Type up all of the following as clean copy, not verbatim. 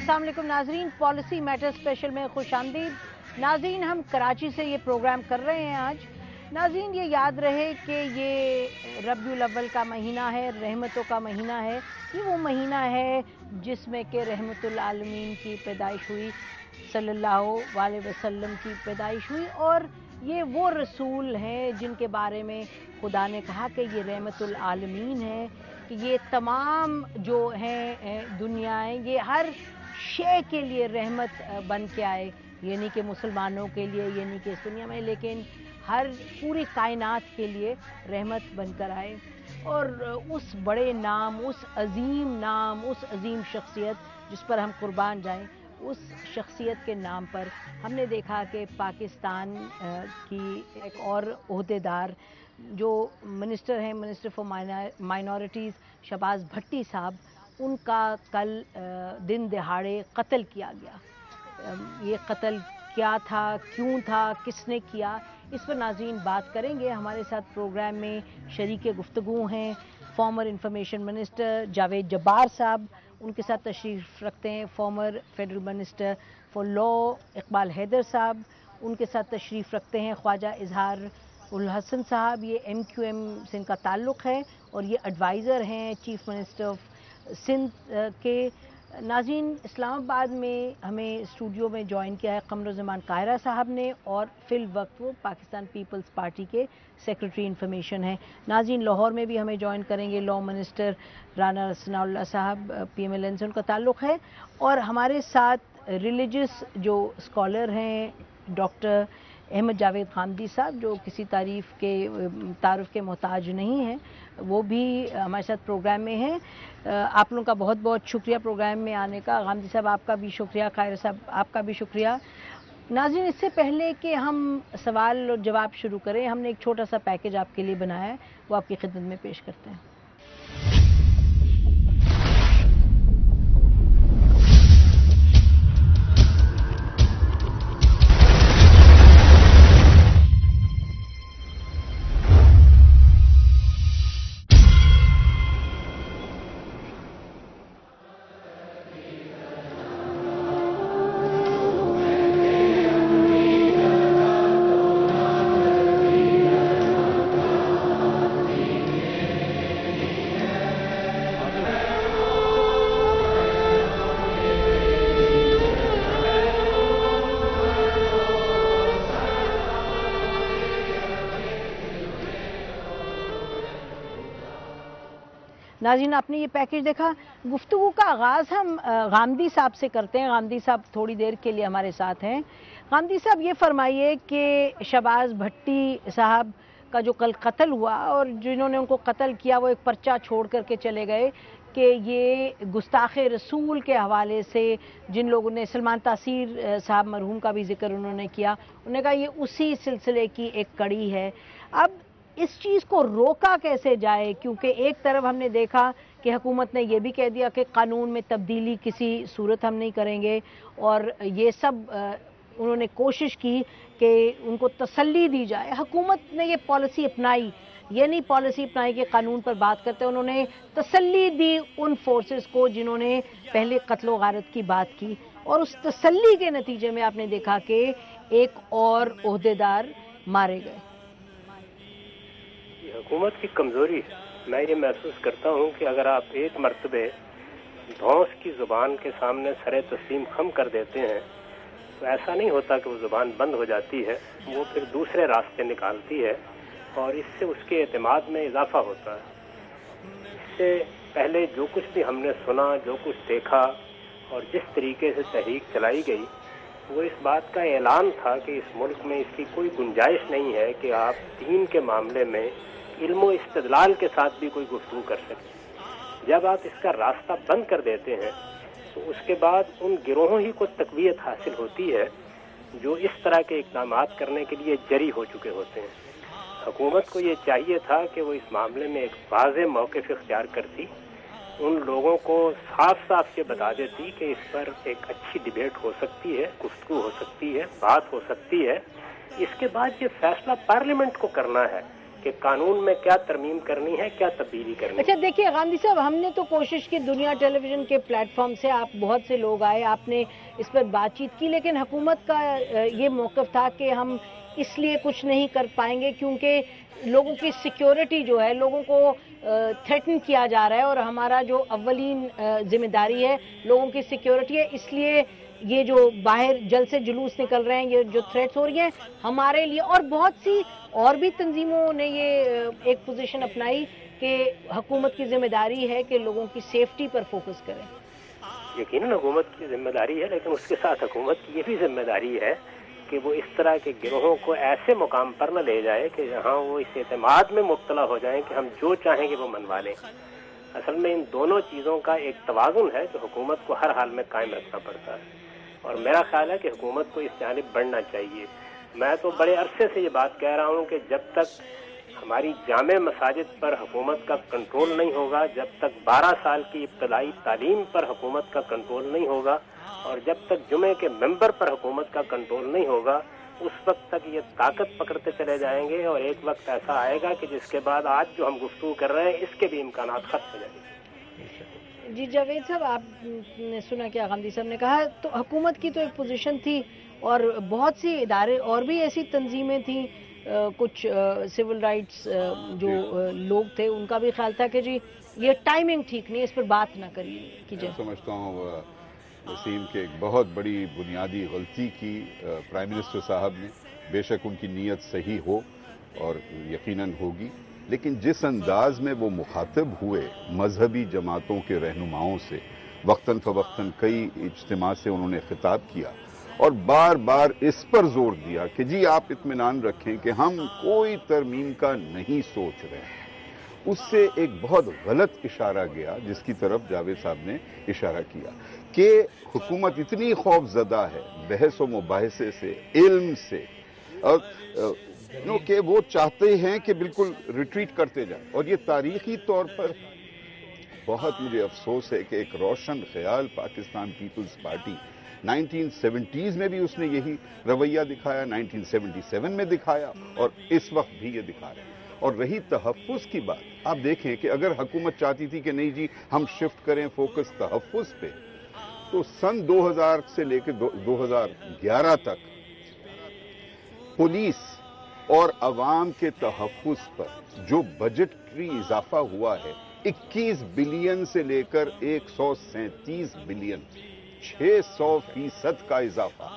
अस्सलाम वालेकुम नाजरीन, पॉलिसी मैटर स्पेशल में खुश आमदीद। नाजरीन, हम कराची से ये प्रोग्राम कर रहे हैं आज। नाजरीन, ये याद रहे कि ये रबीउल अव्वल का महीना है, रहमतों का महीना है। ये वो महीना है जिसमें कि रहमतुल आलमीन की पैदाइश हुई, सल्लल्लाहु अलैहि वसल्लम की पैदाइश हुई। और ये वो रसूल हैं जिनके बारे में खुदा ने कहा कि ये रहमतुल आलमीन है, कि ये तमाम जो हैं दुनियाएं, ये हर शे के लिए रहमत बन के आए। ये नहीं कि मुसलमानों के लिए, ये नहीं कि इस दुनिया में, लेकिन हर पूरी कायनात के लिए रहमत बनकर आए। और उस बड़े नाम, उस अजीम नाम, उस अजीम शख्सियत जिस पर हम कुर्बान जाएं, उस शख्सियत के नाम पर हमने देखा कि पाकिस्तान की एक और ओहदेदार जो मिनिस्टर हैं, मिनिस्टर फॉर माइनॉरिटीज़, शहबाज भट्टी साहब, उनका कल दिन दहाड़े कत्ल किया गया। ये कत्ल क्या था, क्यों था, किसने किया, इस पर नाज़रीन बात करेंगे। हमारे साथ प्रोग्राम में शरीक गुफ्तगू हैं former information minister Javed Jabbar साहब, उनके साथ तशरीफ़ रखते हैं former federal minister for law Iqbal Haider साहब, उनके साथ तशरीफ़ रखते हैं ख्वाजा इजहार उल हसन साहब। ये MQM से इनका ताल्लुक़ है और ये एडवाइज़र हैं चीफ़ मिनिस्टर ऑफ सिंध के। नाज़रीन, इस्लामाबाद में हमें स्टूडियो में ज्वाइन किया है कमरुज़्ज़मान कायरा साहब ने, और फिल वक्त वो पाकिस्तान पीपल्स पार्टी के सेक्रेटरी इंफॉर्मेशन हैं। नाज़रीन, लाहौर में भी हमें ज्वाइन करेंगे लॉ मिनिस्टर राना सनाउल्लाह साहब, PMLN से उनका ताल्लुक़ है। और हमारे साथ रिलीजियस जो स्कॉलर हैं डॉक्टर अहमद जावेद गामदी साहब, जो किसी तारीफ़ के मोहताज नहीं हैं, वो भी हमारे साथ प्रोग्राम में हैं। आप लोगों का बहुत बहुत शुक्रिया प्रोग्राम में आने का। गामदी साहब आपका भी शुक्रिया, कायर साहब आपका भी शुक्रिया। नाज़रीन, इससे पहले कि हम सवाल और जवाब शुरू करें, हमने एक छोटा सा पैकेज आपके लिए बनाया है, वो आपकी खिदमत में पेश करते हैं। नाज़रीन, आपने ये पैकेज देखा। गुफ्तगू का आगाज़ हम गामदी साहब से करते हैं। गामदी साहब थोड़ी देर के लिए हमारे साथ हैं। गामदी साहब, ये फरमाइए कि शहबाज भट्टी साहब का जो कल कत्ल हुआ, और जिन्होंने उनको कत्ल किया वो एक पर्चा छोड़ करके चले गए कि ये गुस्ताख रसूल के हवाले से, जिन लोगों ने, सलमान तासीर साहब मरहूम का भी जिक्र उन्होंने किया, उन्होंने कहा ये उसी सिलसिले की एक कड़ी है। अब इस चीज़ को रोका कैसे जाए, क्योंकि एक तरफ हमने देखा कि हुकूमत ने यह भी कह दिया कि कानून में तब्दीली किसी सूरत हम नहीं करेंगे, और ये सब उन्होंने कोशिश की कि उनको तसल्ली दी जाए। हुकूमत ने ये पॉलिसी अपनाई, ये नहीं पॉलिसी अपनाई कि कानून पर बात करते, उन्होंने तसल्ली दी उन फोर्सेस को जिन्होंने पहले कत्ल गारत की बात की, और उस तसल्ली के नतीजे में आपने देखा कि एक और ओहदेदार मारे गए। हुकूमत की कमजोरी है। मैं ये महसूस करता हूँ कि अगर आप एक मरतबे धौंस की जुबान के सामने सरे तस्लीम खम कर देते हैं तो ऐसा नहीं होता कि वो जुबान बंद हो जाती है, वो फिर दूसरे रास्ते निकालती है और इससे उसके एतमाद में इजाफा होता है। इससे पहले जो कुछ भी हमने सुना, जो कुछ देखा और जिस तरीके से तहरीक चलाई गई, वो इस बात का ऐलान था कि इस मुल्क में इसकी कोई गुंजाइश नहीं है कि आप दीन के मामले में इल्म और इस्तदलाल के साथ भी कोई गुफ्तगू कर सकें। जब आप इसका रास्ता बंद कर देते हैं तो उसके बाद उन गिरोहों ही को तक़वियत हासिल होती है जो इस तरह के इक़दामात करने के लिए जरी हो चुके होते हैं। हुकूमत को ये चाहिए था कि वो इस मामले में एक वाज़ेह मौक़िफ़ इख्तियार करती, उन लोगों को साफ साफ ये बता देती कि इस पर एक अच्छी डिबेट हो सकती है, गुफ्तगू हो सकती है, बात हो सकती है। इसके बाद ये फैसला पार्लियामेंट को करना है کہ قانون میں کیا ترمیم کرنی ہے، کیا تبدیلی کرنی ہے۔ اچھا دیکھیے غامدی صاحب، ہم نے تو کوشش کی، دنیا ٹیلی ویژن کے پلیٹ فارم سے آپ بہت سے لوگ آئے، آپ نے اس پر بات چیت کی، لیکن حکومت کا یہ موقف تھا کہ ہم اس لیے کچھ نہیں کر پائیں گے کیونکہ لوگوں کی سیکیورٹی جو ہے، لوگوں کو تھریٹن کیا جا رہا ہے، اور ہمارا جو اولین ذمہ داری ہے لوگوں کی سیکیورٹی ہے، اس لیے یہ جو باہر جلد سے جلوس نکل رہے ہیں، یہ جو تھریٹس ہو رہی ہیں ہمارے لیے، اور بہت سی اور بھی تنظیموں نے یہ ایک پوزیشن اپنائی کہ حکومت کی ذمہ داری ہے کہ لوگوں کی سیفٹی پر فوکس کریں۔ یقیناً حکومت کی ذمہ داری ہے، لیکن اس کے ساتھ حکومت کی یہ بھی ذمہ داری ہے کہ وہ اس طرح کے گروہوں کو ایسے مقام پر نہ لے جائے کہ جہاں وہ اس اعتماد میں مبتلا ہو جائیں کہ ہم جو چاہیں گے وہ منوا لیں۔ اصل میں ان دونوں چیزوں کا ایک توازن ہے جو حکومت کو ہر حال میں قائم رکھنا پڑتا ہے، اور میرا خیال ہے کہ حکومت کو اس جانب بڑھنا چاہیے۔ میں تو بڑے عرصے سے یہ بات کہہ رہا ہوں کہ جب تک ہماری جامع مساجد پر حکومت کا کنٹرول نہیں ہوگا، جب تک 12 سال کی ابتدائی تعلیم پر حکومت کا کنٹرول نہیں ہوگا، اور جب تک جمعے کے ممبر پر حکومت کا کنٹرول نہیں ہوگا، اس وقت تک یہ طاقت پکڑتے چلے جائیں گے، اور ایک وقت ایسا آئے گا کہ جس کے بعد آج جو ہم گفتگو کر رہے ہیں اس کے بھی امکانات ختم ہو جائیں گے۔ جی جاوید صاحب، آپ نے سنا کیا غامدی صاحب نے کہا، تو حکومت کی تو ایک پوزیشن تھی، اور بہت سی ادارے اور بھی ایسی تنظیمیں تھیں، کچھ سول رائٹس جو لوگ تھے ان کا بھی خیال تھا کہ جی یہ ٹائمنگ ٹھیک نہیں، اس پر بات نہ کیجیے۔ سمجھتا ہوں وسیم کے ایک بہت بڑی بنیادی غلطی کی پرائم منسٹر صاحب نے، بے شک ان کی نیت صحیح ہو اور یقیناً ہوگی، لیکن جس انداز میں وہ مخاطب ہوئے مذہبی جماعتوں کے رہنماؤں سے، وقتاً فوقتاً کئی اجتماع سے انہوں نے خطاب کیا اور بار بار اس پر زور دیا کہ جی آپ اطمینان رکھیں کہ ہم کوئی ترمیم کا نہیں سوچ رہے ہیں، اس سے ایک بہت غلط اشارہ گیا جس کی طرف جاوید صاحب نے اشارہ کیا کہ حکومت اتنی خوف زدہ ہے بحث و مباحثے سے، علم سے، اور کہ وہ چاہتے ہیں کہ بالکل ریٹریٹ کرتے جائیں، اور یہ تاریخی طور پر بہت مجھے افسوس ہے کہ ایک روشن خیال پاکستان پیپلز پارٹی 1970s میں بھی اس نے یہی رویہ دکھایا، 1977 میں دکھایا، اور اس وقت بھی یہ دکھا رہے ہیں۔ اور رہی تحفظ کی بات، آپ دیکھیں کہ اگر حکومت چاہتی تھی کہ نہیں جی ہم شفٹ کریں فوکس تحفظ پہ، تو سن 2000 سے لے کے 2011 تک پولیس اور عوام کے تحفظ پر جو بجٹری اضافہ ہوا ہے 21 بلین سے لے کر 137 بلین، 600% کا اضافہ،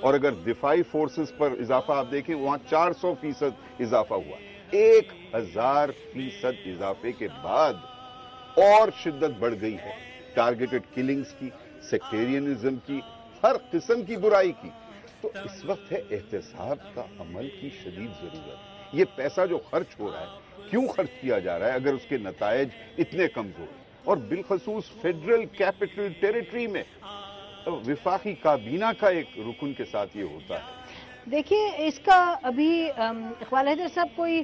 اور اگر دفاعی فورسز پر اضافہ آپ دیکھیں وہاں 400% اضافہ ہوا، 1000% اضافے کے بعد اور شدت بڑھ گئی ہے ٹارگیٹڈ کلنگز کی، سیکٹیرینزم کی، ہر قسم کی برائی کی۔ تو اس وقت ہے احتساب کا عمل کی شدید ضرورت۔ یہ پیسہ جو خرچ ہو رہا ہے کیوں خرچ کیا جا رہا ہے اگر اس کے نتائج اتنے کمزور ہیں؟ اور بالخصوص فیڈرل کیپٹل ٹیریٹری میں وفاقی کابینہ کا ایک رکن کے ساتھ یہ ہوتا ہے۔ دیکھیے اس کا ابھی اقبال حیدر صاحب کوئی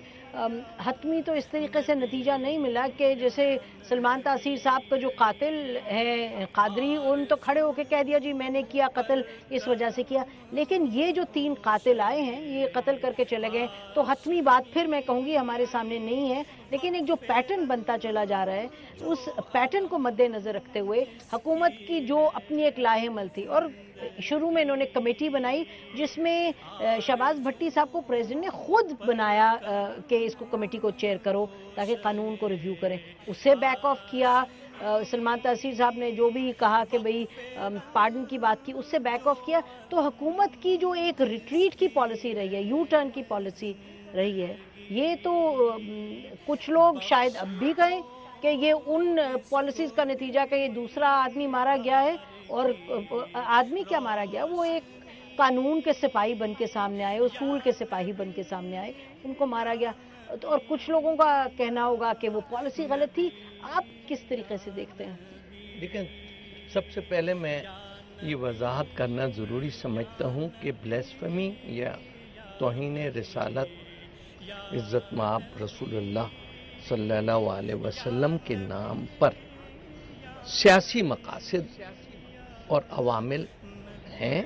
حتمی تو اس طریقے سے نتیجہ نہیں ملا کہ جیسے سلمان تاثیر صاحب کا جو قاتل ہے قادری، ان تو کھڑے ہو کے کہہ دیا جی میں نے کیا قتل، اس وجہ سے کیا، لیکن یہ جو 3 قاتل آئے ہیں یہ قتل کر کے چلے گئے، تو حتمی بات پھر میں کہوں گی ہمارے سامنے نہیں ہے، لیکن ایک جو پیٹرن بنتا چلا جا رہا ہے اس پیٹرن کو مد نظر رکھتے ہوئے حکومت کی جو اپنی ایک لاہ عمل تھی، اور شروع میں انہوں نے کمیٹی بنائی جس میں شہباز بھٹی صاحب کو پریزیڈنٹ نے خود بنایا کہ اس کو کمیٹی کو چیئر کرو تاکہ قانون کو ریویو کریں، اس سے بیک آف کیا۔ سلمان تاثیر صاحب نے جو بھی کہا کہ بھئی پارڈن کی بات کی، اس سے بیک آف کیا، تو حکومت کی جو ایک ریٹریٹ کی پالیسی رہی ہے، یو ٹرن کی پالیسی رہی ہے، یہ تو کچھ لوگ شاید اب بھی کہیں کہ یہ ان پالیسیز کا نتیجہ کہ یہ دوسرا آدمی مارا گیا ہے، اور آدمی کیا مارا گیا، وہ ایک قانون کے سپاہی بن کے سامنے آئے، اصول کے سپاہی بن کے سامنے آئے، ان کو مارا گیا، اور کچھ لوگوں کا کہنا ہوگا کہ وہ پالیسی غلط تھی۔ آپ کس طریقے سے دیکھتے ہیں؟ لیکن سب سے پہلے میں یہ وضاحت کرنا ضروری سمجھتا ہوں کہ بلیسفمی یا توہین رسالت عزت مآب رسول اللہ صلی اللہ علیہ وسلم کے نام پر سیاسی مقاصد اور عوامل ہیں،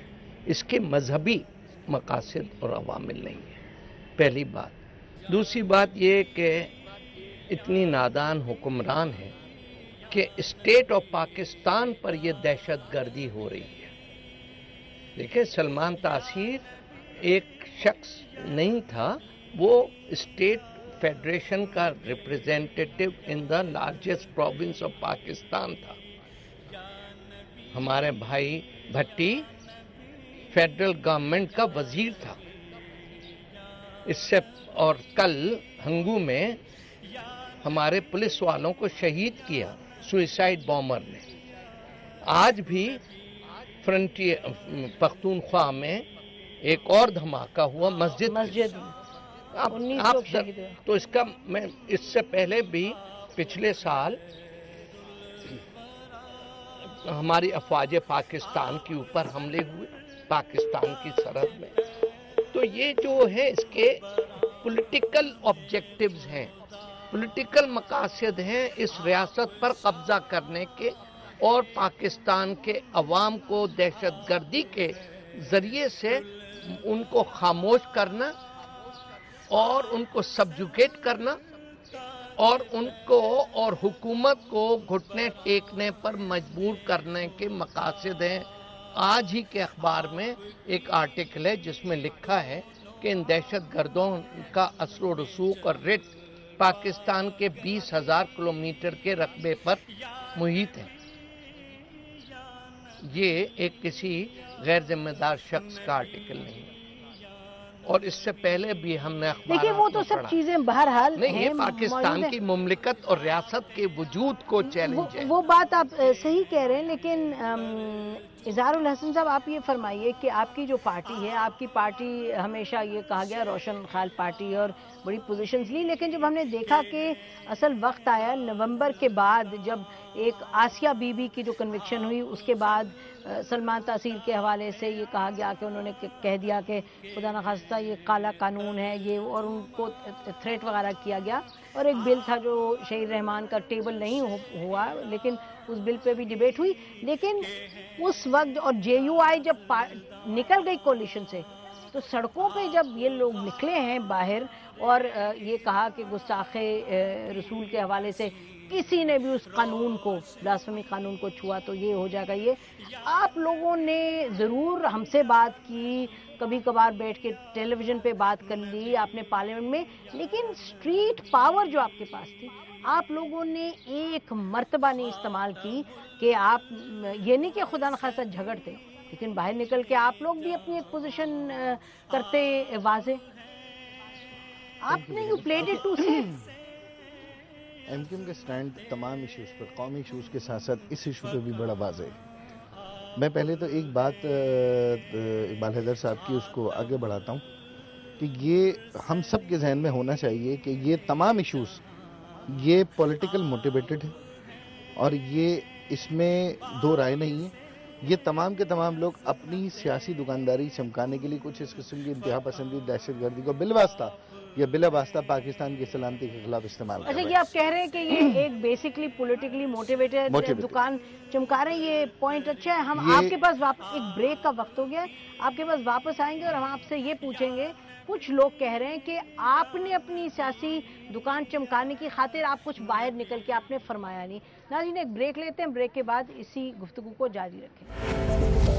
اس کے مذہبی مقاصد اور عوامل نہیں ہیں، پہلی بات۔ दूसरी बात ये कि इतनी नादान हुक्मरान है कि स्टेट ऑफ पाकिस्तान पर ये दहशतगर्दी हो रही है। देखिए, सलमान तासीर एक शख्स नहीं था, वो स्टेट फेडरेशन का representative in the largest province of Pakistan था। हमारे भाई भट्टी फेडरल गवर्नमेंट का वजीर था। इससे और कल हंगू में हमारे पुलिस वालों को शहीद किया सुइसाइड बॉम्बर ने। आज भी फ्रंटियर पख्तूनख्वा में एक और धमाका हुआ मस्जिद आप तो इसका मैं इससे पहले भी पिछले साल हमारी अफवाज पाकिस्तान के ऊपर हमले हुए पाकिस्तान की सरहद में। तो ये जो है इसके पॉलिटिकल ऑब्जेक्टिव्स हैं, पॉलिटिकल मकासद हैं इस रियासत पर कब्जा करने के और पाकिस्तान के अवाम को दहशतगर्दी के जरिए से उनको खामोश करना और उनको सबजुगेट करना और उनको और हुकूमत को घुटने टेकने पर मजबूर करने के मकासद हैं। आज ही के अखबार में एक आर्टिकल है जिसमें लिखा है कि इन दहशतगर्दों का असर रसूख और रिट पाकिस्तान के 20,000 किलोमीटर के रकबे पर मुहित है। ये एक किसी गैर जिम्मेदार शख्स का आर्टिकल नहीं है और इससे पहले भी हमने अखबार देखिए वो तो सब चीजें बहरहाल नहीं, ये पाकिस्तान की मुमलिकत और रियासत के वजूद को चैलेंज है। वो बात आप सही कह रहे हैं, लेकिन इजहारुल हसन साहब आप ये फरमाइए कि आपकी जो पार्टी है, आपकी पार्टी हमेशा ये कहा गया रोशन ख्याल पार्टी और बड़ी पोजीशंस ली, लेकिन जब हमने देखा कि असल वक्त आया नवंबर के बाद जब एक आसिया बीबी की जो कन्विक्शन हुई उसके बाद सलमान तासीर के हवाले से ये कहा गया कि उन्होंने कह दिया कि खुदा न खास्ता ये काला कानून है ये, और उनको थ्रेट वगैरह किया गया। और एक बिल था जो शहीद रहमान का टेबल नहीं हुआ, लेकिन उस बिल पे भी डिबेट हुई। लेकिन उस वक्त और जेयूआई जब निकल गई कोलिशन से, तो सड़कों पे जब ये लोग निकले हैं बाहर और ये कहा कि गुस्ताखे रसूल के हवाले से किसी ने भी उस कानून को, ब्लास्फेमी कानून को छुआ तो ये हो जाएगा। ये आप लोगों ने ज़रूर हमसे बात की, कभी कभार बैठ के टेलीविज़न पे बात कर ली आपने पार्लियामेंट में, लेकिन स्ट्रीट पावर जो आपके पास थी आप लोगों ने एक मर्तबा नहीं इस्तेमाल की कि आप ये नहीं कि खुदा न खासा झगड़ते, लेकिन बाहर निकल के आप लोग भी अपनी एक पोजीशन करते वाजे। आपने you played it too safe. MQM के स्टैंड तमाम इश्यूज पर, कौमी इश्यूज के साथ साथ इस इशू पे भी बड़ा वाज़ेह है। मैं पहले तो एक बात इकबाल हैदर साहब की उसको आगे बढ़ाता हूँ कि ये हम सब के जहन में होना चाहिए कि ये तमाम इश्यूज ये पॉलिटिकल मोटिवेटेड है और ये इसमें दो राय नहीं है। ये तमाम के तमाम लोग अपनी सियासी दुकानदारी चमकाने के लिए कुछ इस किस्म की इंतहा पसंदी दहशतगर्दी को बिलवास्ता या बिला वास्ता पाकिस्तान की सलामती के खिलाफ इस्तेमाल कर रहे हैं। अच्छा, ये आप कह रहे हैं कि ये एक बेसिकली पॉलिटिकली मोटिवेटेड दुकान चमका रहे हैं, ये पॉइंट अच्छा है। हम आपके पास एक ब्रेक का वक्त हो गया है, आपके पास वापस आएंगे और हम आपसे ये पूछेंगे, कुछ लोग कह रहे हैं कि आपने अपनी सियासी दुकान चमकाने की खातिर आप कुछ बाहर निकल के आपने फरमाया नहीं। नाज़रीन, एक ब्रेक लेते हैं, ब्रेक के बाद इसी गुफ्तगू को जारी रखें।